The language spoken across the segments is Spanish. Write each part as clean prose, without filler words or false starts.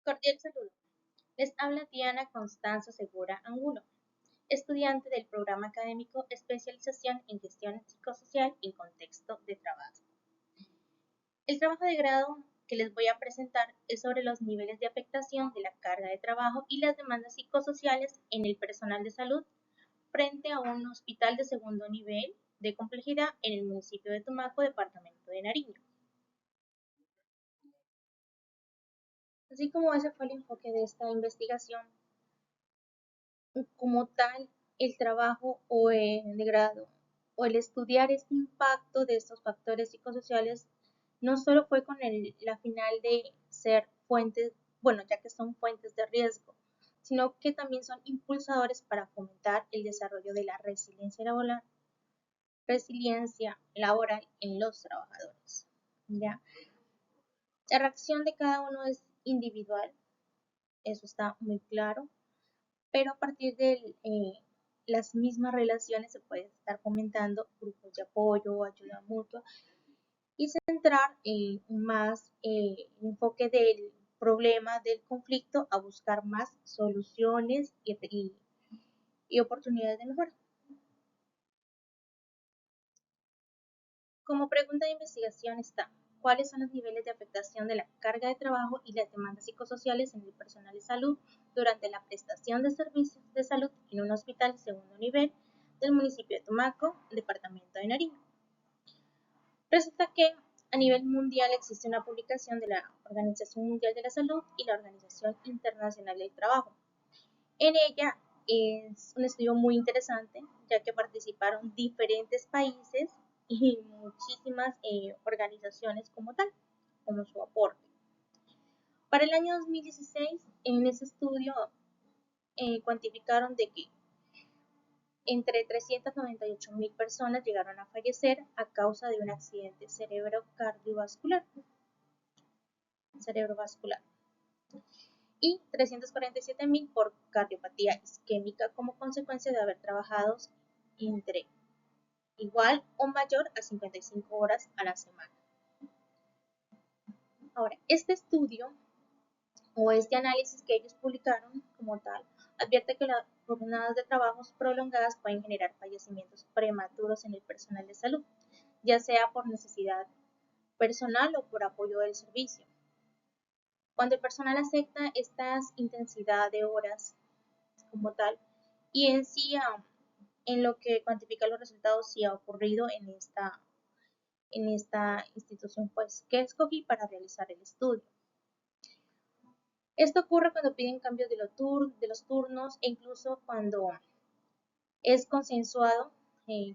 Cordial saludo. Les habla Diana Constanza Segura Angulo, estudiante del programa académico Especialización en Gestión Psicosocial en Contexto de Trabajo. El trabajo de grado que les voy a presentar es sobre los niveles de afectación de la carga de trabajo y las demandas psicosociales en el personal de salud frente a un hospital de segundo nivel de complejidad en el municipio de Tumaco, departamento de Nariño. Así como ese fue el enfoque de esta investigación, como tal, el trabajo o el grado o el estudiar este impacto de estos factores psicosociales no solo fue con la final de ser fuentes, bueno, ya que son fuentes de riesgo, sino que también son impulsadores para fomentar el desarrollo de la resiliencia laboral en los trabajadores. ¿Ya? La reacción de cada uno es individual, eso está muy claro, pero a partir de las mismas relaciones se puede estar fomentando grupos de apoyo, ayuda mutua y centrar más el enfoque del problema, del conflicto, a buscar más soluciones y oportunidades de mejora. Como pregunta de investigación está, ¿cuáles son los niveles de afectación de la carga de trabajo y las demandas psicosociales en el personal de salud durante la prestación de servicios de salud en un hospital de segundo nivel del municipio de Tumaco, departamento de Nariño? Resulta que a nivel mundial existe una publicación de la Organización Mundial de la Salud y la Organización Internacional del Trabajo. En ella es un estudio muy interesante, ya que participaron diferentes países y muchísimas organizaciones como tal, como su aporte. Para el año 2016, en ese estudio cuantificaron de que entre 398.000 personas llegaron a fallecer a causa de un accidente cerebrovascular y 347.000 por cardiopatía isquémica como consecuencia de haber trabajado entre igual o mayor a 55 horas a la semana. Ahora, este estudio o este análisis que ellos publicaron como tal advierte que las jornadas de trabajos prolongadas pueden generar fallecimientos prematuros en el personal de salud, ya sea por necesidad personal o por apoyo del servicio. Cuando el personal acepta esta intensidad de horas como tal y en sí en lo que cuantifica los resultados si ha ocurrido en esta institución pues que escogí para realizar el estudio. Esto ocurre cuando piden cambios de los turnos e incluso cuando es consensuado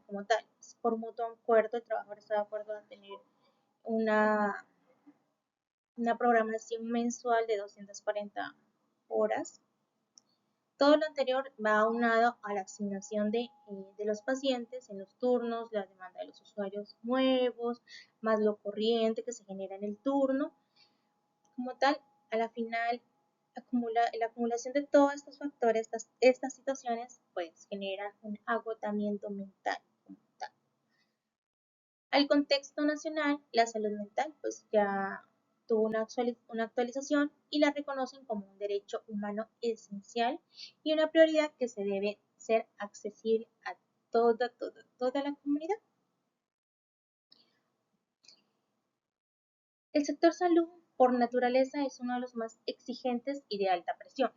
como tal, por mutuo acuerdo, el trabajador está de acuerdo a tener una, una programación mensual de 240 horas. Todo lo anterior va aunado a la asignación de los pacientes en los turnos, la demanda de los usuarios nuevos, más lo corriente que se genera en el turno. Como tal, a la final, la acumulación de todos estos factores, estas situaciones, pues generan un agotamiento mental. Como tal. Al contexto nacional, la salud mental pues ya tuvo una actualización y la reconocen como un derecho humano esencial y una prioridad que se debe ser accesible a toda la comunidad. El sector salud, por naturaleza, es uno de los más exigentes y de alta presión,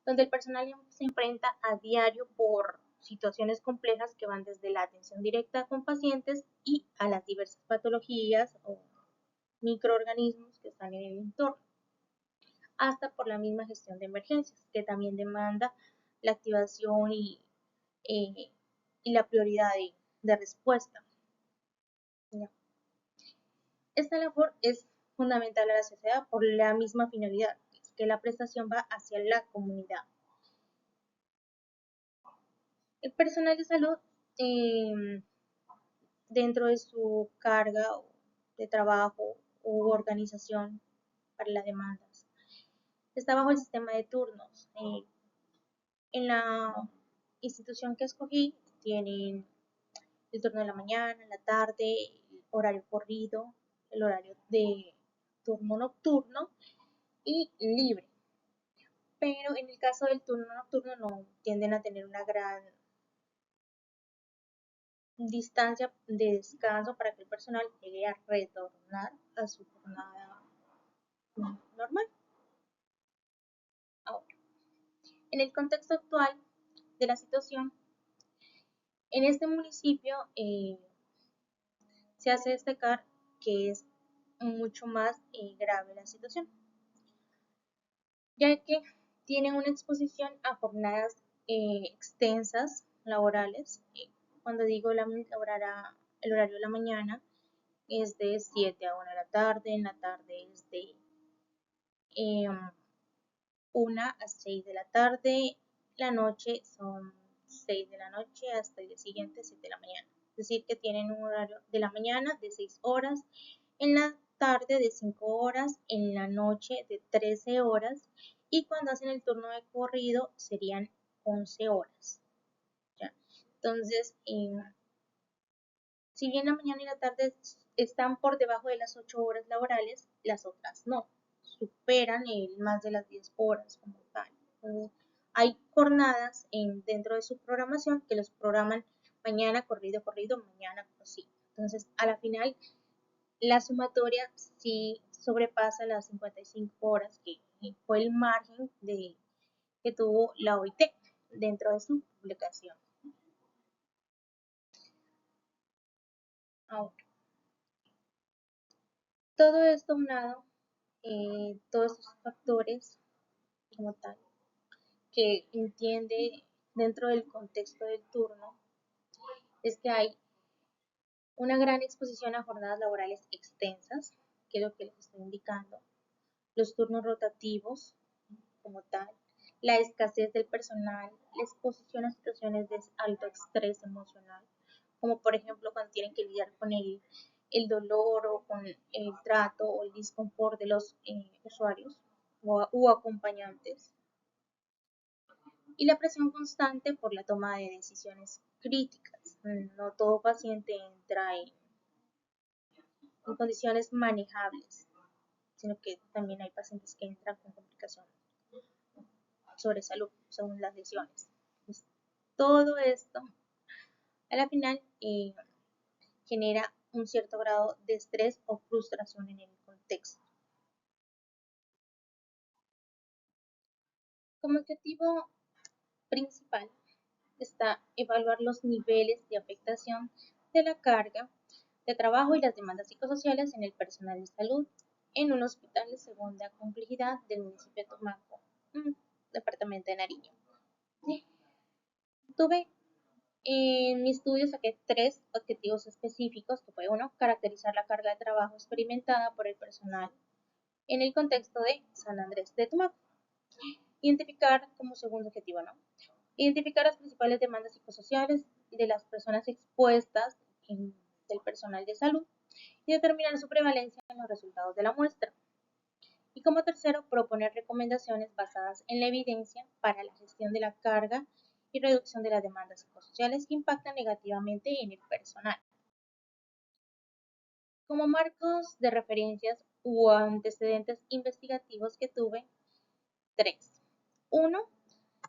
donde el personal se enfrenta a diario por situaciones complejas que van desde la atención directa con pacientes y a las diversas patologías o microorganismos que están en el entorno, hasta por la misma gestión de emergencias, que también demanda la activación eh, y la prioridad de respuesta. ¿Ya? Esta labor es fundamental a la sociedad por la misma finalidad, que la prestación va hacia la comunidad. El personal de salud, dentro de su carga de trabajo u organización para las demandas, está bajo el sistema de turnos. En la institución que escogí tienen el turno de la mañana, la tarde, el horario corrido, el horario de turno nocturno y libre. pero en el caso del turno nocturno no tienden a tener una gran distancia de descanso para que el personal llegue a retornar a su jornada normal. Ahora, en el contexto actual de la situación, en este municipio se hace destacar que es mucho más grave la situación, ya que tienen una exposición a jornadas extensas laborales. Cuando digo el horario de la mañana es de 7 a 1 de la tarde, en la tarde es de 1 a 6 de la tarde, la noche son 6 de la noche hasta el día siguiente 7 de la mañana. Es decir, que tienen un horario de la mañana de 6 horas, en la tarde de 5 horas, en la noche de 13 horas y cuando hacen el turno de corrido serían 11 horas. ¿Ya? Entonces, si bien la mañana y la tarde están por debajo de las 8 horas laborales, las otras no, superan más de las 10 horas como tal. Entonces, hay jornadas dentro de su programación que los programan mañana corrido, corrido, mañana así. Entonces, a la final, la sumatoria sí sobrepasa las 55 horas que fue el margen que tuvo la OIT dentro de su publicación. Ahora, todo esto unado, todos estos factores como tal, que entiende dentro del contexto del turno, es que hay una gran exposición a jornadas laborales extensas, que es lo que les estoy indicando, los turnos rotativos como tal, la escasez del personal, la exposición a situaciones de alto estrés emocional, como por ejemplo cuando tienen que lidiar con el dolor o con el trato o el disconfort de los usuarios o acompañantes, y la presión constante por la toma de decisiones críticas. No todo paciente entra en condiciones manejables, sino que también hay pacientes que entran con complicaciones sobre salud según las lesiones. Pues, todo esto a la final genera un cierto grado de estrés o frustración en el contexto. Como objetivo principal está evaluar los niveles de afectación de la carga de trabajo y las demandas psicosociales en el personal de salud en un hospital de segunda complejidad del municipio de Tumaco, departamento de Nariño. Sí. Tuve en mi estudio saqué 3 objetivos específicos, que fue uno, caracterizar la carga de trabajo experimentada por el personal en el contexto de San Andrés de Tumaco. Identificar como segundo objetivo, ¿no? Identificar las principales demandas psicosociales de las personas expuestas del personal de salud y determinar su prevalencia en los resultados de la muestra. Y como tercero, proponer recomendaciones basadas en la evidencia para la gestión de la carga y reducción de las demandas psicosociales que impactan negativamente en el personal. Como marcos de referencias u antecedentes investigativos que tuve, 3. Uno,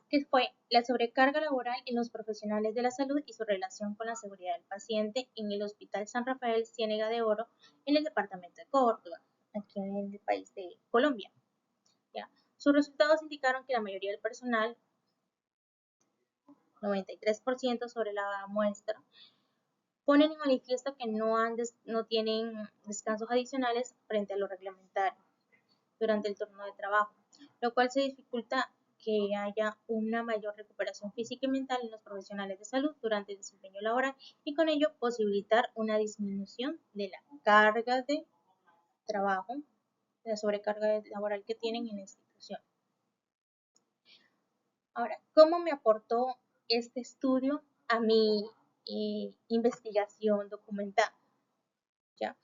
que fue la sobrecarga laboral en los profesionales de la salud y su relación con la seguridad del paciente en el Hospital San Rafael Ciénega de Oro en el departamento de Córdoba, aquí en el país de Colombia. ¿Ya? Sus resultados indicaron que la mayoría del personal, 93% sobre la muestra, ponen en manifiesto que no tienen descansos adicionales frente a lo reglamentario durante el turno de trabajo, lo cual se dificulta que haya una mayor recuperación física y mental en los profesionales de salud durante el desempeño laboral y con ello posibilitar una disminución de la carga de trabajo, de la sobrecarga laboral que tienen en la institución. Ahora, ¿cómo me aportó este estudio a mi investigación documentada? ¿Ya?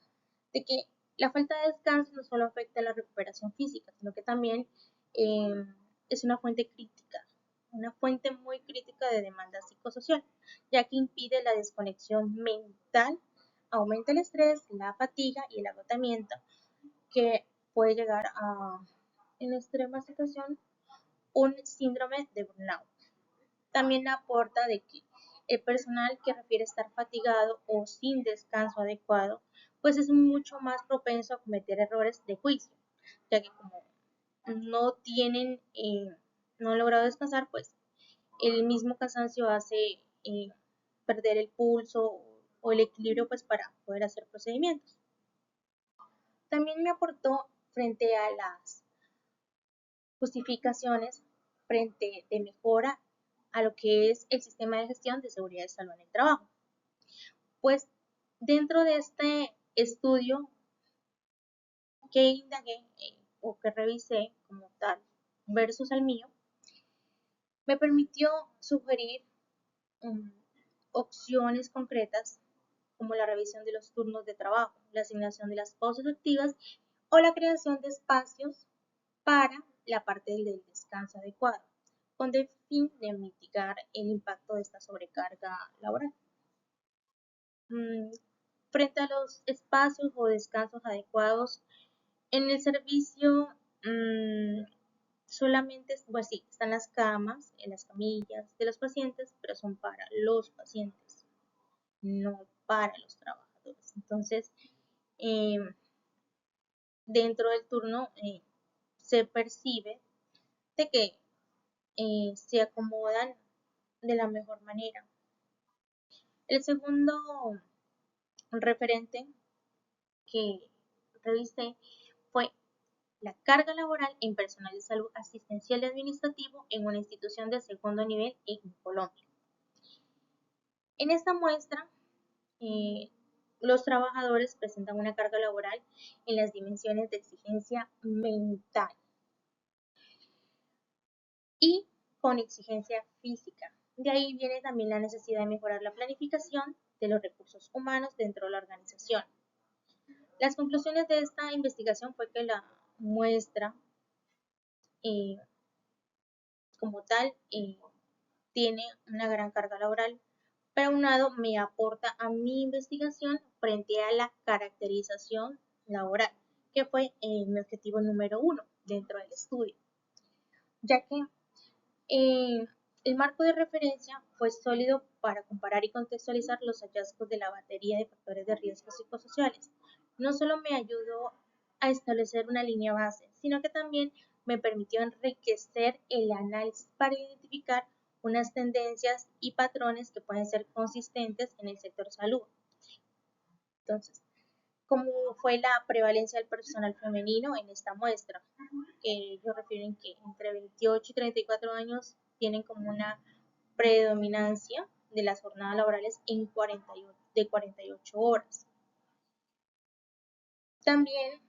De que la falta de descanso no solo afecta a la recuperación física, sino que también es una fuente muy crítica de demanda psicosocial, ya que impide la desconexión mental, aumenta el estrés, la fatiga y el agotamiento, que puede llegar a, en extrema situación, un síndrome de burnout. También aporta de que el personal que refiere estar fatigado o sin descanso adecuado, pues es mucho más propenso a cometer errores de juicio, ya que como no tienen, no han logrado descansar, pues el mismo cansancio hace perder el pulso o el equilibrio pues para poder hacer procedimientos. También me aportó frente a las justificaciones frente de mejora a lo que es el sistema de gestión de seguridad y salud en el trabajo. Pues dentro de este estudio que indagué o que revisé como tal versus el mío, me permitió sugerir um, opciones concretas como la revisión de los turnos de trabajo, la asignación de las pausas activas o la creación de espacios para la parte del descanso adecuado, con el fin de mitigar el impacto de esta sobrecarga laboral. Frente a los espacios o descansos adecuados, en el servicio solamente, pues sí, están las camas, en las camillas de los pacientes, pero son para los pacientes, no para los trabajadores. Entonces, eh, dentro del turno se percibe de que se acomodan de la mejor manera. El segundo referente que revisé fue la carga laboral en personal de salud asistencial y administrativo en una institución de segundo nivel en Colombia. En esta muestra, los trabajadores presentan una carga laboral en las dimensiones de exigencia mental y con exigencia física. De ahí viene también la necesidad de mejorar la planificación de los recursos humanos dentro de la organización. Las conclusiones de esta investigación fue que la muestra eh, como tal tiene una gran carga laboral, pero aunado me aporta a mi investigación frente a la caracterización laboral, que fue mi objetivo número 1 dentro del estudio, ya que el marco de referencia fue sólido para comparar y contextualizar los hallazgos de la batería de factores de riesgo psicosociales. No solo me ayudó a establecer una línea base, sino que también me permitió enriquecer el análisis para identificar unas tendencias y patrones que pueden ser consistentes en el sector salud. Entonces, ¿cómo fue la prevalencia del personal femenino en esta muestra? Ellos refieren que entre 28 y 34 años tienen como una predominancia de las jornadas laborales de 48 horas. También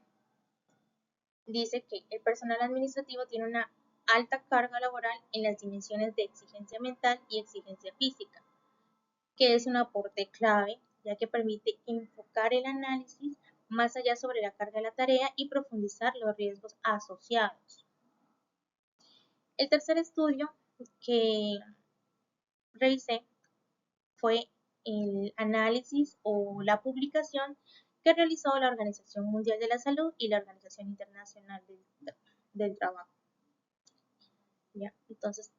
dice que el personal administrativo tiene una alta carga laboral en las dimensiones de exigencia mental y exigencia física, que es un aporte clave, ya que permite enfocar el análisis más allá sobre la carga de la tarea y profundizar los riesgos asociados. El tercer estudio que revisé fue el análisis o la publicación que realizó la Organización Mundial de la Salud y la Organización Internacional del Trabajo. ¿Ya? Entonces,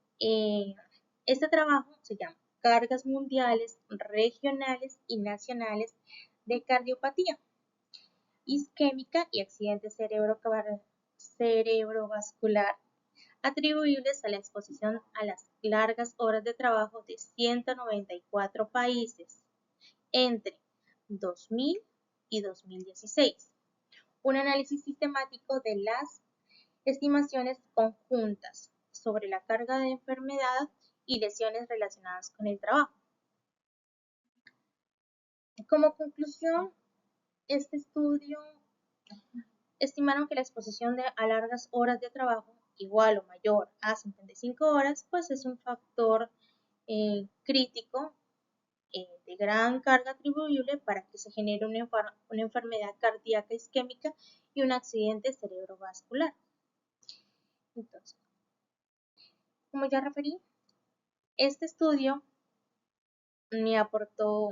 este trabajo se llama Cargas Mundiales, Regionales y Nacionales de Cardiopatía Isquémica y Accidente Cerebrovascular atribuibles a la exposición a las largas horas de trabajo de 194 países entre 2000 y 2016. Un análisis sistemático de las estimaciones conjuntas sobre la carga de enfermedad y lesiones relacionadas con el trabajo. Como conclusión, este estudio estimaron que la exposición a largas horas de trabajo igual o mayor a 55 horas, pues es un factor crítico de gran carga atribuible para que se genere una enfermedad cardíaca isquémica y un accidente cerebrovascular. Entonces, como ya referí, este estudio me aportó,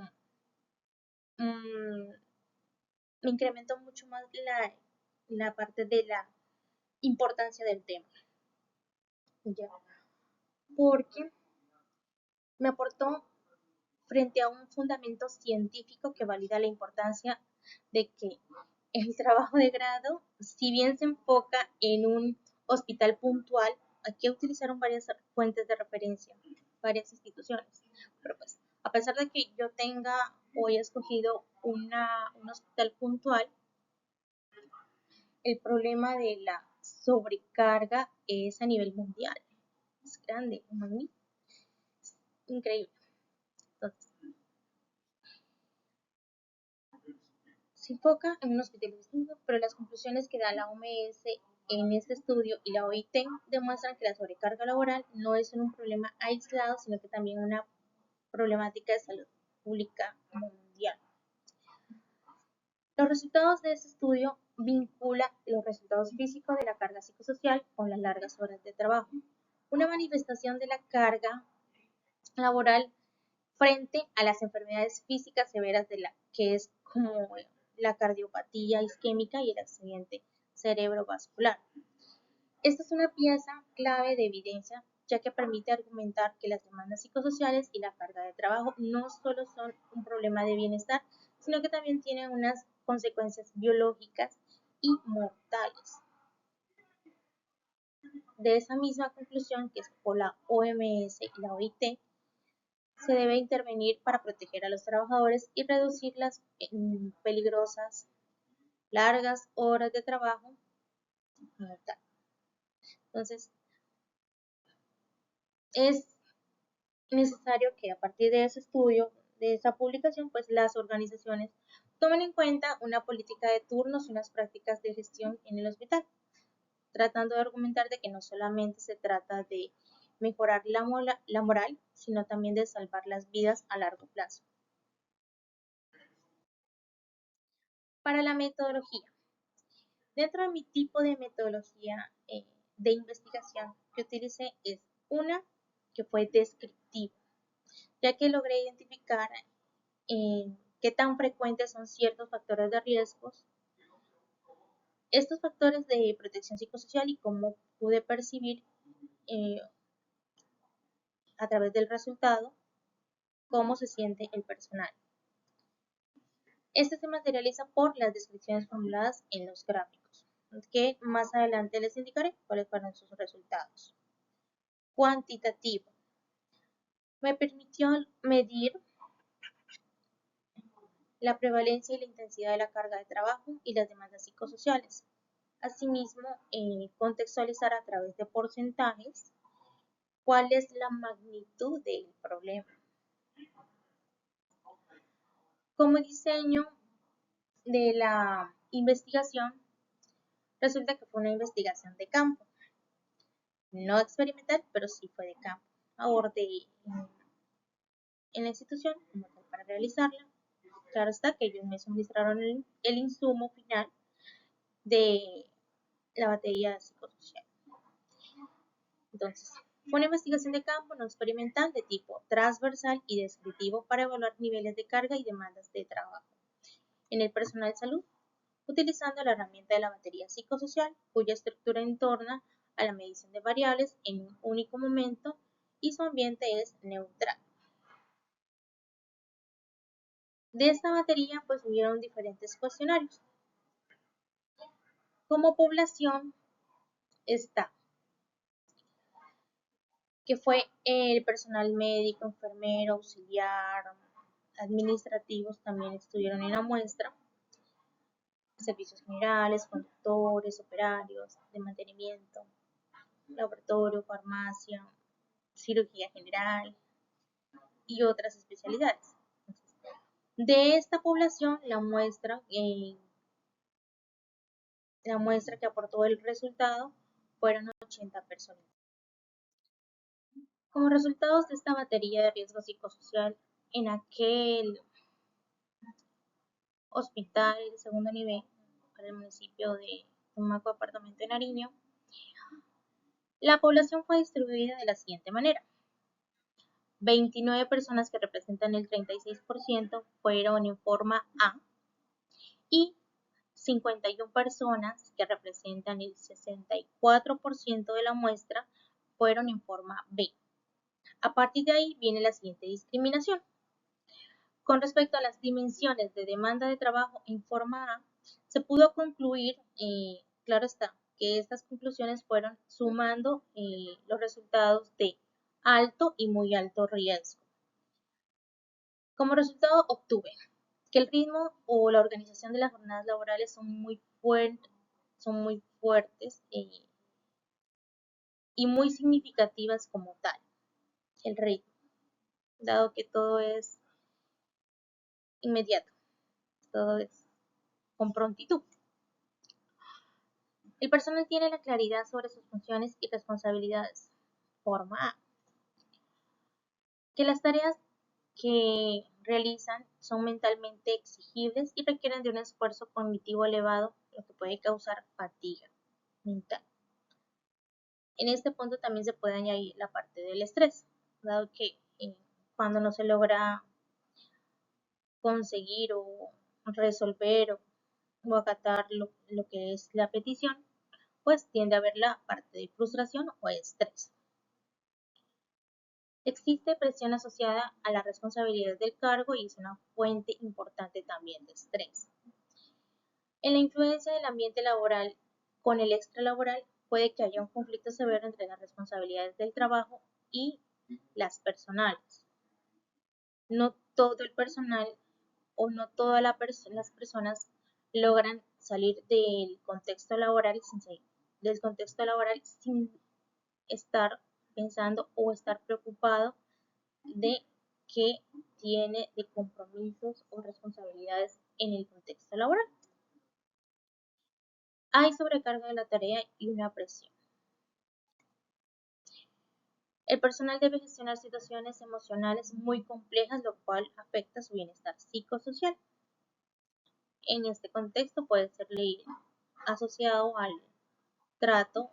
me incrementó mucho más la parte de la importancia del tema. ya, porque me aportó frente a un fundamento científico que valida la importancia de que el trabajo de grado, si bien se enfoca en un hospital puntual, aquí utilizaron varias fuentes de referencia, varias instituciones, pero pues a pesar de que yo tenga o haya escogido un hospital puntual, el problema de la sobrecarga es a nivel mundial, es grande, increíble. Entonces, se enfoca en un hospital distinto, pero las conclusiones que da la OMS en este estudio y la OIT demuestran que la sobrecarga laboral no es un problema aislado, sino que también una problemática de salud pública mundial. Los resultados de este estudio vinculan los resultados físicos de la carga psicosocial con las largas horas de trabajo. Una manifestación de la carga laboral frente a las enfermedades físicas severas de la que es como la cardiopatía isquémica y el accidente cerebrovascular. Esta es una pieza clave de evidencia, ya que permite argumentar que las demandas psicosociales y la carga de trabajo no solo son un problema de bienestar, sino que también tienen unas consecuencias biológicas y mortales. De esa misma conclusión que sacó la OMS y la OIT, se debe intervenir para proteger a los trabajadores y reducir las peligrosas largas horas de trabajo. Entonces, es necesario que a partir de ese estudio, de esa publicación, pues las organizaciones tomen en cuenta una política de turnos y unas prácticas de gestión en el hospital, tratando de argumentar de que no solamente se trata de mejorar la moral, sino también de salvar las vidas a largo plazo. Para la metodología. Dentro de mi tipo de metodología de investigación que utilicé es una que fue descriptiva, ya que logré identificar qué tan frecuentes son ciertos factores de riesgos, estos factores de protección psicosocial y cómo pude percibir eh, a través del resultado cómo se siente el personal. Este se materializa por las descripciones formuladas en los gráficos, que más adelante les indicaré cuáles fueron sus resultados. Cuantitativo. Me permitió medir la prevalencia y la intensidad de la carga de trabajo y las demandas psicosociales. Asimismo, contextualizar a través de porcentajes cuál es la magnitud del problema. Como diseño de la investigación, resulta que fue una investigación de campo, no experimental, pero sí fue de campo. Abordé en la institución como tal para realizarla. Claro está que ellos me suministraron el insumo final de la batería psicosocial. Entonces, fue una investigación de campo no experimental de tipo transversal y descriptivo para evaluar niveles de carga y demandas de trabajo en el personal de salud, utilizando la herramienta de la batería psicosocial, cuya estructura entorna a la medición de variables en un único momento y su ambiente es neutral. De esta batería, pues hubieron diferentes cuestionarios. Como población está que fue el personal médico, enfermero, auxiliar, administrativos también estuvieron en la muestra, servicios generales, conductores, operarios de mantenimiento, laboratorio, farmacia, cirugía general y otras especialidades. De esta población, la muestra que aportó el resultado fueron 80 personas. Como resultados de esta batería de riesgo psicosocial, en aquel hospital de segundo nivel, en el municipio de Tumaco, departamento de Nariño, la población fue distribuida de la siguiente manera. 29 personas que representan el 36% fueron en forma A y 51 personas que representan el 64% de la muestra fueron en forma B. A partir de ahí viene la siguiente discriminación. Con respecto a las dimensiones de demanda de trabajo en forma A, se pudo concluir, claro está, que estas conclusiones fueron sumando los resultados de alto y muy alto riesgo. Como resultado obtuve que el ritmo o la organización de las jornadas laborales son muy fuertes y muy significativas como tal, el ritmo, dado que todo es inmediato, todo es con prontitud. El personal tiene la claridad sobre sus funciones y responsabilidades. Forma A. Que las tareas que realizan son mentalmente exigibles y requieren de un esfuerzo cognitivo elevado, lo que puede causar fatiga mental. En este punto también se puede añadir la parte del estrés, dado que cuando no se logra conseguir o resolver o acatar lo que es la petición, pues tiende a haber la parte de frustración o estrés. Existe presión asociada a la responsabilidad del cargo y es una fuente importante también de estrés. En la influencia del ambiente laboral con el extralaboral puede que haya un conflicto severo entre las responsabilidades del trabajo y las personales. No todo el personal o no todas las personas logran salir del contexto laboral sin estar pensando o estar preocupado de qué tiene de compromisos o responsabilidades en el contexto laboral. Hay sobrecarga de la tarea y una presión. El personal debe gestionar situaciones emocionales muy complejas, lo cual afecta su bienestar psicosocial. En este contexto puede ser asociado al trato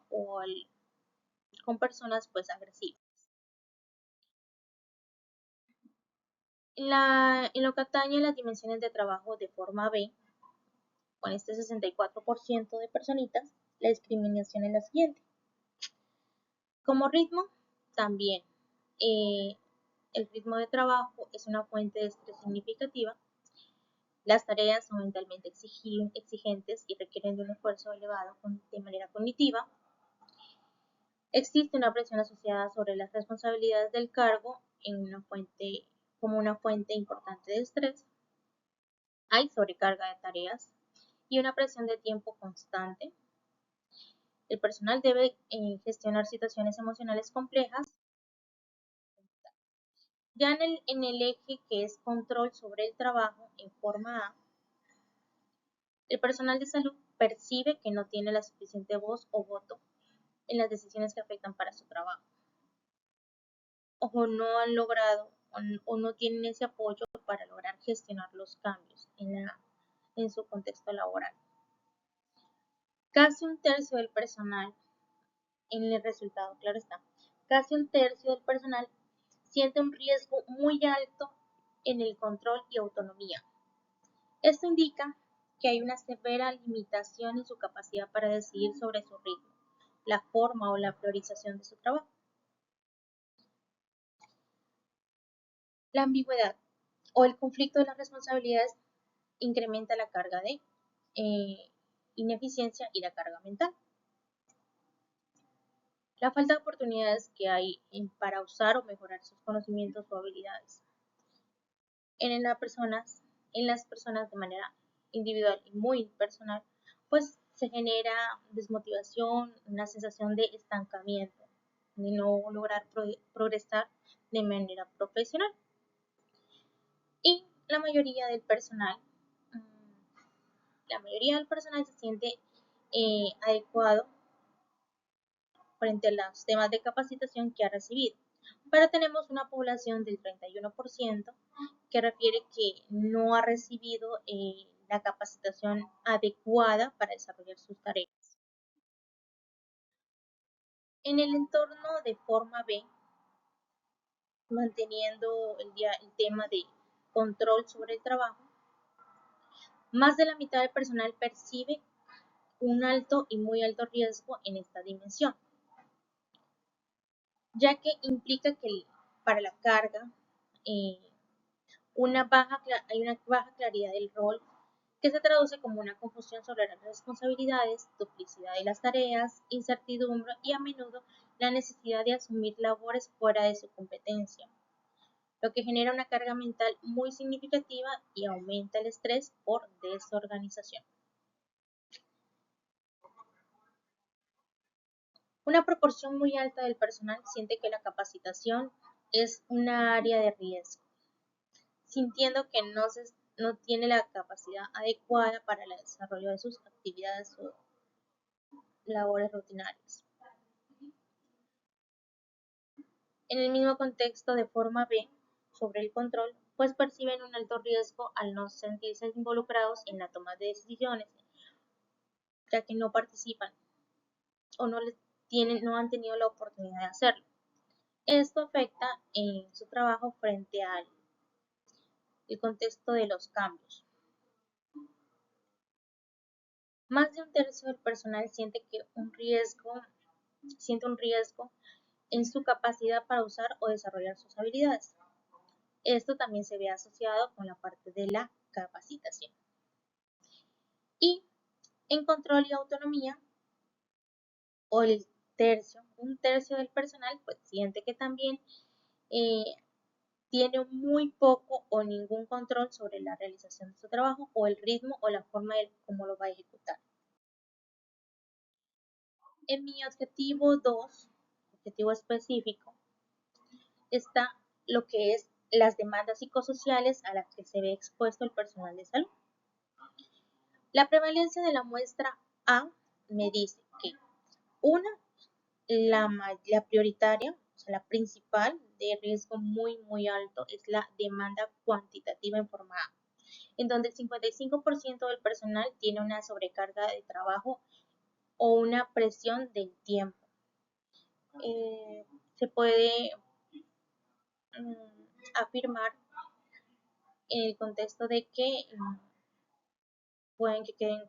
con personas pues agresivas. En lo que atañe a las dimensiones de trabajo de forma B, con este 64% de personitas, la discriminación es la siguiente. Como ritmo, también el ritmo de trabajo es una fuente de estrés significativa. Las tareas son mentalmente exigentes y requieren de un esfuerzo elevado de manera cognitiva. Existe una presión asociada sobre las responsabilidades del cargo como una fuente importante de estrés. Hay sobrecarga de tareas y una presión de tiempo constante. El personal debe gestionar situaciones emocionales complejas. Ya en el eje que es control sobre el trabajo en forma A, el personal de salud percibe que no tiene la suficiente voz o voto en las decisiones que afectan para su trabajo, o no han logrado o no tienen ese apoyo para lograr gestionar los cambios en su contexto laboral. Casi un tercio del personal, en el resultado, claro está, casi un tercio del personal siente un riesgo muy alto en el control y autonomía. Esto indica que hay una severa limitación en su capacidad para decidir sobre su ritmo, la forma o la priorización de su trabajo. La ambigüedad o el conflicto de las responsabilidades incrementa la carga de ineficiencia y la carga mental. La falta de oportunidades que hay para usar o mejorar sus conocimientos o habilidades. En las personas de manera individual y muy personal, pues se genera desmotivación, una sensación de estancamiento, de no lograr progresar de manera profesional. Y mm, la mayoría del personal se siente adecuado frente a los temas de capacitación que ha recibido. Pero tenemos una población del 31% que refiere que no ha recibido la capacitación adecuada para desarrollar sus tareas. En el entorno de forma B, manteniendo el tema de control sobre el trabajo, más de la mitad del personal percibe un alto y muy alto riesgo en esta dimensión. ya que implica que para la carga eh, hay una baja claridad del rol que se traduce como una confusión sobre las responsabilidades, duplicidad de las tareas, incertidumbre y a menudo la necesidad de asumir labores fuera de su competencia, lo que genera una carga mental muy significativa y aumenta el estrés por desorganización. Una proporción muy alta del personal siente que la capacitación es una área de riesgo, sintiendo que no tiene la capacidad adecuada para el desarrollo de sus actividades o labores rutinarias. En el mismo contexto de forma B, sobre el control, pues perciben un alto riesgo al no sentirse involucrados en la toma de decisiones, ya que no participan o no han tenido la oportunidad de hacerlo. Esto afecta en su trabajo frente al el contexto de los cambios. Más de un tercio del personal siente un riesgo en su capacidad para usar o desarrollar sus habilidades. Esto también se ve asociado con la parte de la capacitación. Y en control y autonomía, o un tercio del personal, pues siente que también eh, tiene muy poco o ningún control sobre la realización de su trabajo o el ritmo o la forma de cómo lo va a ejecutar. En mi objetivo 2, objetivo específico, está lo que es las demandas psicosociales a las que se ve expuesto el personal de salud. La prevalencia de la muestra A me dice que una, la prioritaria, o sea, la principal de riesgo muy alto es la demanda cuantitativa en forma A, en donde el 55% del personal tiene una sobrecarga de trabajo o una presión del tiempo. Se puede afirmar en el contexto de que pueden que queden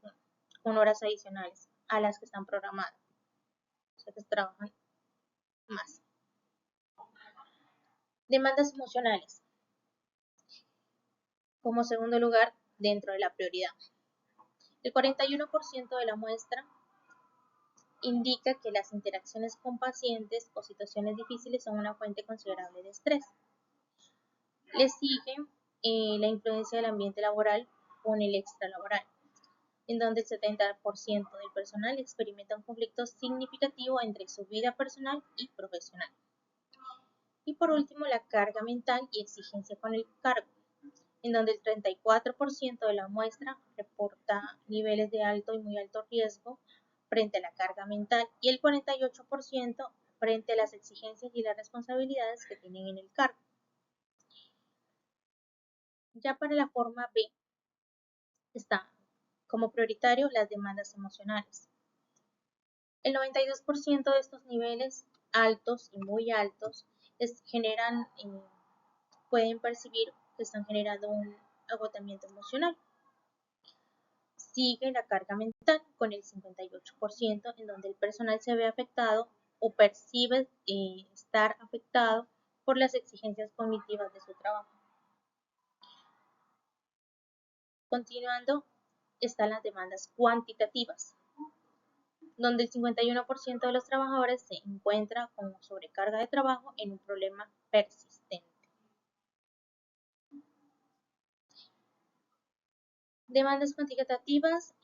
con horas adicionales a las que están programadas, o sea que trabajan más. Demandas emocionales, como segundo lugar dentro de la prioridad. El 41% de la muestra indica que las interacciones con pacientes o situaciones difíciles son una fuente considerable de estrés. Le sigue la influencia del ambiente laboral con el extralaboral, en donde el 70% del personal experimenta un conflicto significativo entre su vida personal y profesional. Y por último, la carga mental y exigencia con el cargo, en donde el 34% de la muestra reporta niveles de alto y muy alto riesgo frente a la carga mental y el 48% frente a las exigencias y las responsabilidades que tienen en el cargo. Ya para la forma B está como prioritario las demandas emocionales. El 92% de estos niveles altos y muy altos pueden percibir que están generando un agotamiento emocional. Sigue la carga mental con el 58%, en donde el personal se ve afectado o percibe estar afectado por las exigencias cognitivas de su trabajo. Continuando, están las demandas cuantitativas, donde el 51% de los trabajadores se encuentra con sobrecarga de trabajo en un problema persistente. Demandas cuantitativas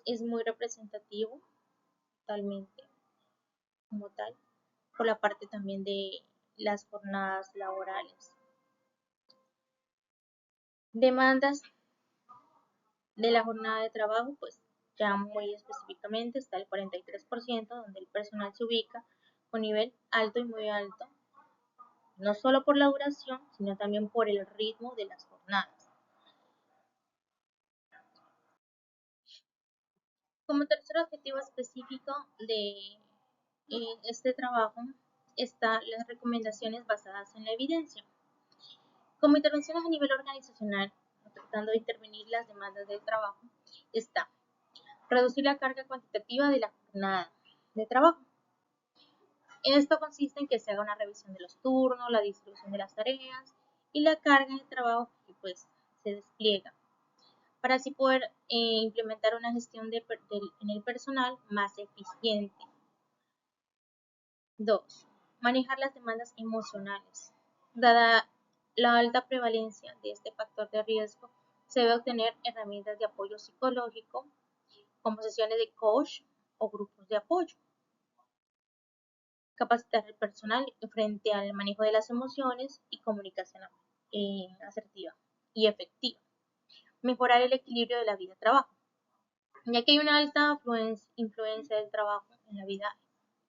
es muy representativo totalmente como tal, por la parte también de las jornadas laborales. Demandas de la jornada de trabajo, pues ya muy específicamente está el 43%, donde el personal se ubica con nivel alto y muy alto, no solo por la duración, sino también por el ritmo de las jornadas. Como tercer objetivo específico de este trabajo están las recomendaciones basadas en la evidencia. Como intervenciones a nivel organizacional, tratando de intervenir las demandas del trabajo, está reducir la carga cuantitativa de la jornada de trabajo, Esto consiste en que se haga una revisión de los turnos, la distribución de las tareas y la carga de trabajo que pues se despliega para así poder implementar una gestión en el personal más eficiente. 2. Manejar las demandas emocionales. Dada la alta prevalencia de este factor de riesgo, se debe obtener herramientas de apoyo psicológico como sesiones de coach o grupos de apoyo. Capacitar al personal frente al manejo de las emociones y comunicación asertiva y efectiva. Mejorar el equilibrio de la vida-trabajo, ya que hay una alta influencia del trabajo en la vida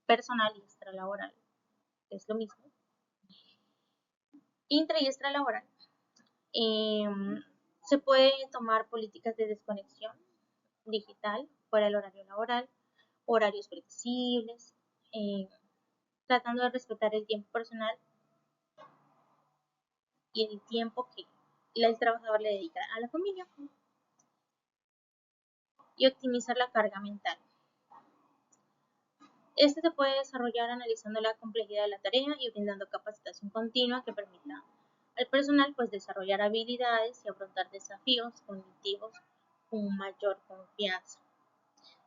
personal y extralaboral, que es lo mismo. Intra y extralaboral. Se pueden tomar políticas de desconexión digital para el horario laboral, horarios flexibles, tratando de respetar el tiempo personal y el tiempo que el trabajador le dedica a la familia, y optimizar la carga mental. Este se puede desarrollar analizando la complejidad de la tarea y brindando capacitación continua que permita al personal pues desarrollar habilidades y afrontar desafíos cognitivos con mayor confianza.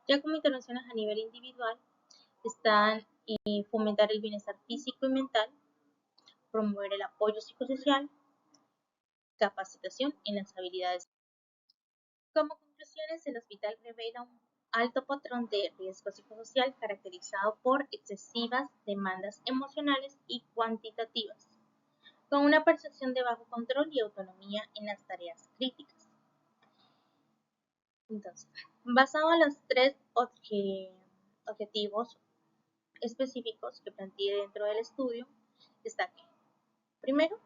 Ya como intervenciones a nivel individual están fomentar el bienestar físico y mental, promover el apoyo psicosocial, capacitación en las habilidades. Como conclusiones, el hospital revela un alto patrón de riesgo psicosocial caracterizado por excesivas demandas emocionales y cuantitativas, con una percepción de bajo control y autonomía en las tareas críticas. Entonces, basado en los tres objetivos específicos que planteé dentro del estudio, está que, primero,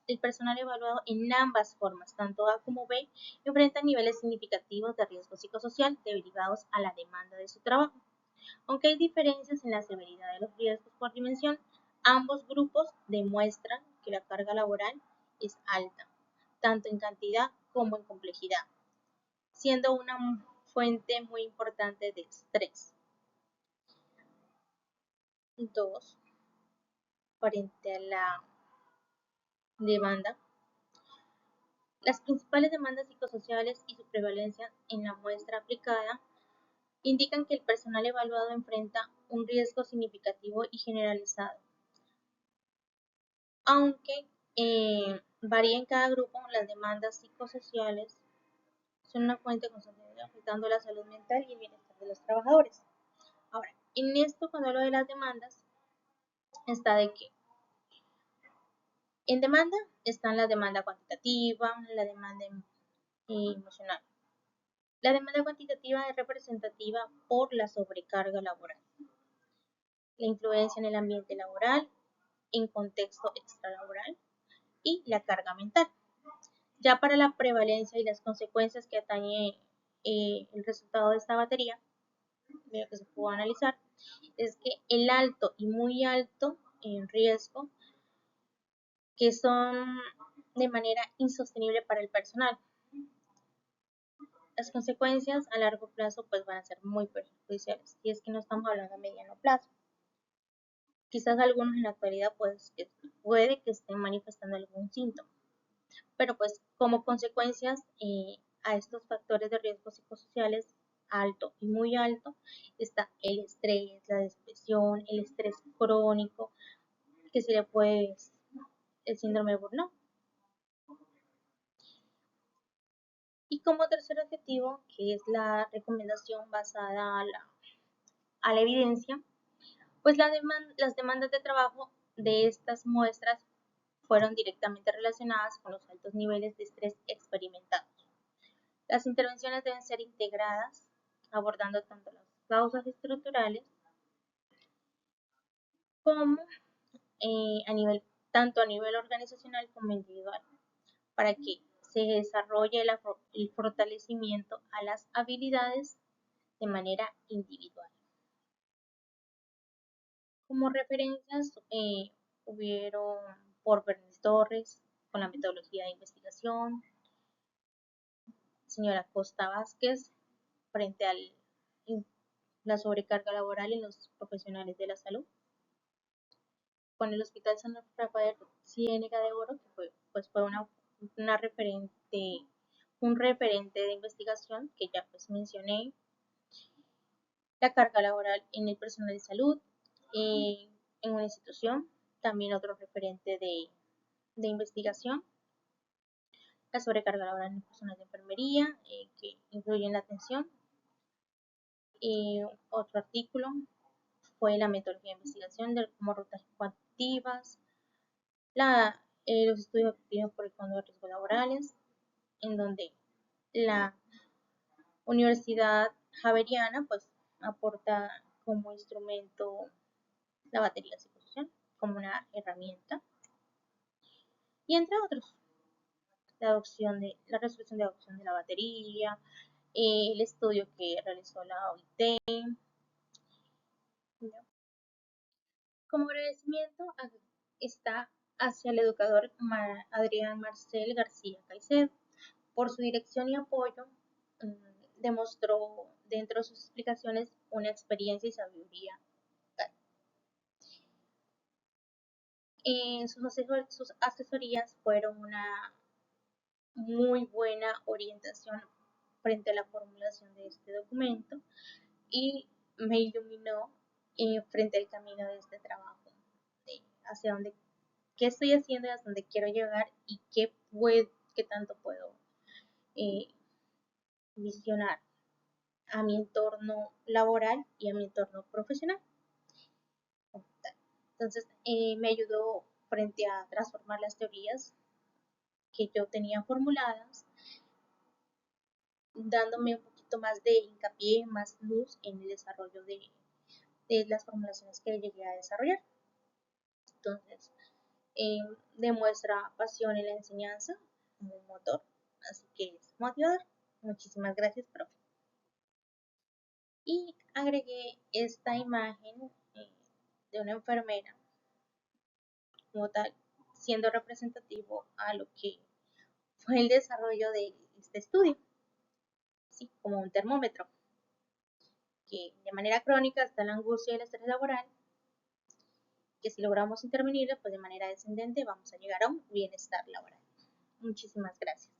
el personal evaluado en ambas formas, tanto A como B, enfrenta niveles significativos de riesgo psicosocial derivados a la demanda de su trabajo. Aunque hay diferencias en la severidad de los riesgos por dimensión, ambos grupos demuestran que la carga laboral es alta, tanto en cantidad como en complejidad, siendo una fuente muy importante de estrés. 2. Frente a la demanda, las principales demandas psicosociales y su prevalencia en la muestra aplicada indican que el personal evaluado enfrenta un riesgo significativo y generalizado. Aunque varía en cada grupo, las demandas psicosociales son una fuente constante afectando la salud mental y el bienestar de los trabajadores. Ahora, en esto cuando hablo de las demandas, está de que en demanda están la demanda cuantitativa, la demanda emocional. La demanda cuantitativa es representativa por la sobrecarga laboral, la influencia en el ambiente laboral, en contexto extralaboral y la carga mental. Ya para la prevalencia y las consecuencias que atañe el resultado de esta batería, lo que se pudo analizar, es que el alto y muy alto en riesgo, que son de manera insostenible para el personal. Las consecuencias a largo plazo pues van a ser muy perjudiciales, y es que no estamos hablando a mediano plazo. Quizás algunos en la actualidad pues puede que estén manifestando algún síntoma, pero pues como consecuencias a estos factores de riesgo psicosociales alto y muy alto está el estrés, la depresión, el estrés crónico, que se le puede el síndrome de burnout. Y como tercer objetivo, que es la recomendación basada a la evidencia, pues las demandas de trabajo de estas muestras fueron directamente relacionadas con los altos niveles de estrés experimentados. Las intervenciones deben ser integradas, abordando tanto las causas estructurales como tanto a nivel organizacional como individual, para que se desarrolle el fortalecimiento a las habilidades de manera individual. Como referencias hubieron por Bernice Torres con la metodología de investigación, señora Costa Vázquez frente a la sobrecarga laboral en los profesionales de la salud, con el Hospital San Rafael Ciénega de Oro, que fue una referente, un referente de investigación que ya pues mencioné, la carga laboral en el personal de salud, en una institución, también otro referente de investigación, la sobrecarga laboral en el personal de enfermería, que incluye la atención. Otro artículo fue la metodología de investigación como rutas cuantitativas, los estudios obtenidos por el Fondo de Riesgos Laborales, en donde la Universidad Javeriana pues aporta como instrumento la batería psicosocial como una herramienta, y entre otros, la resolución de adopción de la batería, el estudio que realizó la OIT. Como agradecimiento está hacia el educador Adrián Marcel García Caicedo por su dirección y apoyo. Demostró dentro de sus explicaciones una experiencia y sabiduría. Sus asesorías fueron una muy buena orientación frente a la formulación de este documento y me iluminó frente al camino de este trabajo, hacia dónde, qué estoy haciendo y hacia dónde quiero llegar y qué tanto puedo eh, visionar a mi entorno laboral y a mi entorno profesional. Entonces, me ayudó frente a transformar las teorías que yo tenía formuladas, dándome un poquito más de hincapié, más luz en el desarrollo de las formulaciones que llegué a desarrollar. Entonces, demuestra pasión en la enseñanza como un motor, así que es motivador. Muchísimas gracias, profe. Y agregué esta imagen de una enfermera como tal, siendo representativo a lo que fue el desarrollo de este estudio, ¿sí? Como un termómetro, que de manera crónica está la angustia y el estrés laboral, que si logramos intervenir, pues de manera descendente vamos a llegar a un bienestar laboral. Muchísimas gracias.